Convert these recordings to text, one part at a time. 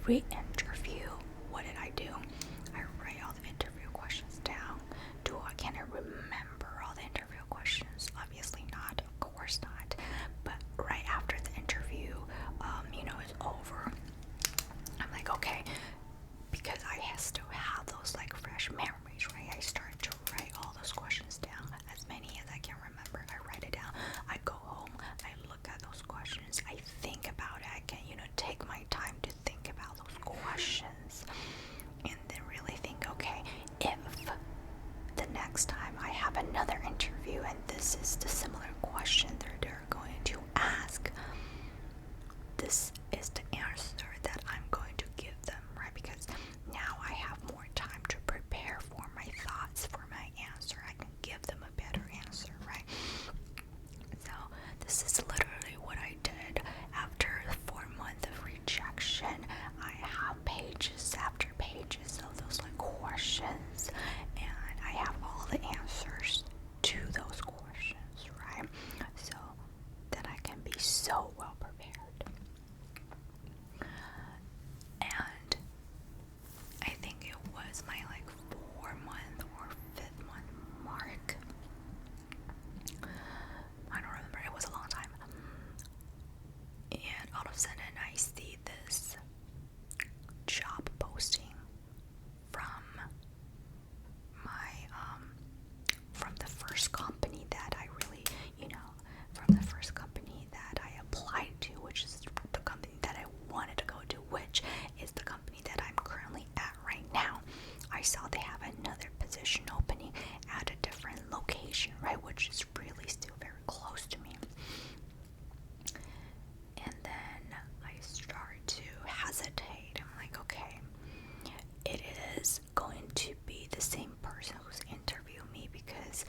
re-interview, what did I do? I write all the interview questions down. Can I remember all the interview questions? Obviously not, of course not. But right after the interview, is over, I'm like, okay, because I still have those like fresh memories, right? I start to write all those questions down, as many as I can remember. I write it down. I go home. I look at those questions. I think about it. I can, take my time to think about those questions, and then really think, okay, if the next time I have another interview and this is the similar question that they're going to ask, this is the answer that I'm going to give them, right? Because now I have more time to prepare for my thoughts, for my answer. I can give them a better answer, right? So this is literally what I did after 4 months of rejection. I have pages after pages of those like questions, and I have all the answers to those questions, right? So that I can be so well prepared. And I think it was my like 4-month or 5th-month mark. I don't remember, it was a long time. And all of a sudden I see this job posting from my from the first company that I really, from the first company that I applied to, which is the company that I wanted to go to, which is the company that I'm currently at right now. I saw they have another position opening at a different location, right, which is really still very close to me. And then I start to hesitate. I'm like, okay, it is going to be the same person who's interviewing me, because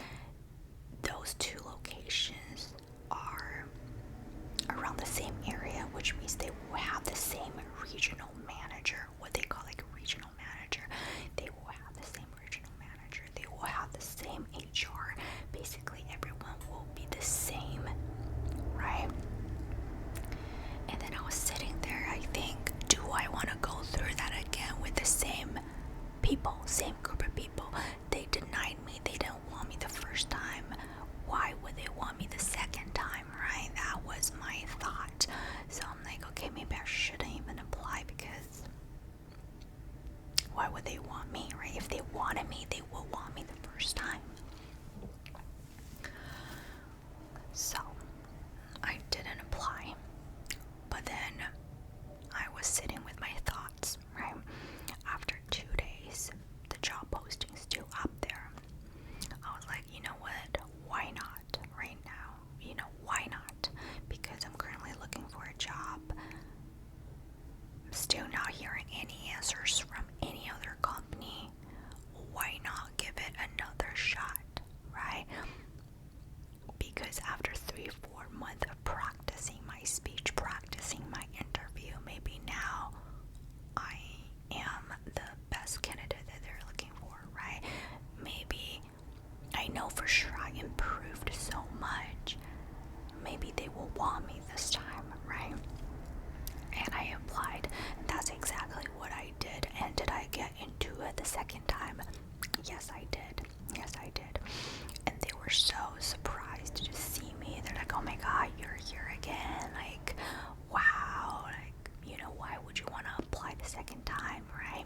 those two locations are around the same area, which means they will have the same regional manager, what they call like a regional manager. They will have the same regional manager. They will have the same HR. Basically, everyone will be the same, right? And then I was sitting there, I think, do I want to go through that again with the same people, same group of people? They denied me. They didn't want me the first time. Why would they want me the second time, right? That was my thought. So I'm like, okay, maybe I shouldn't even apply, because why would they want me, right? If they wanted me, they will want me the first time. So I didn't apply. But then I was sitting with my thoughts, right? After 2 days, the job posting's still up there. I was like, you know what? Why not right now? Why not? Because I'm currently looking for a job. I'm still not hearing any answers from any other company. Why not give it another shot, right? Because after 3-4 months of practicing my speech, practicing my interview, maybe now I am the best candidate that they're looking for, right? Maybe I know for sure I improved so much. Maybe they will want me this time, right? And I applied. That's exactly what I did. And did I get into it the second time? Yes, I did. Yes, I did. And they were so surprised to see me. They're like, oh my god, you're here again. Like, wow. Like, why would you want to apply the second time, right?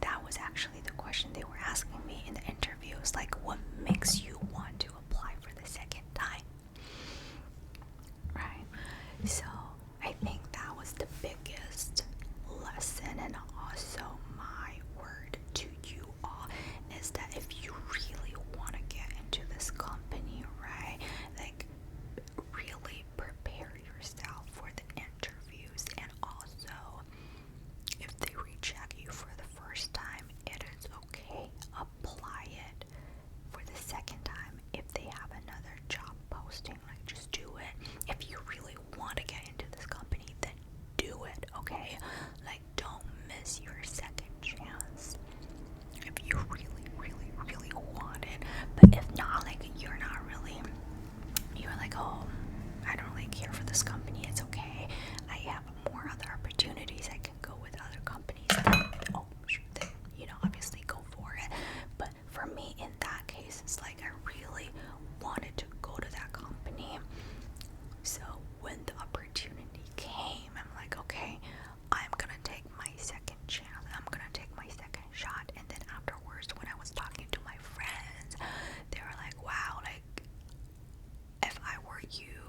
That was actually the question they were asking me in the interview. It's like, what makes you want to apply for the second time? Right? So I think that was the biggest lesson, and also my word to you all is that if you really want to get into this you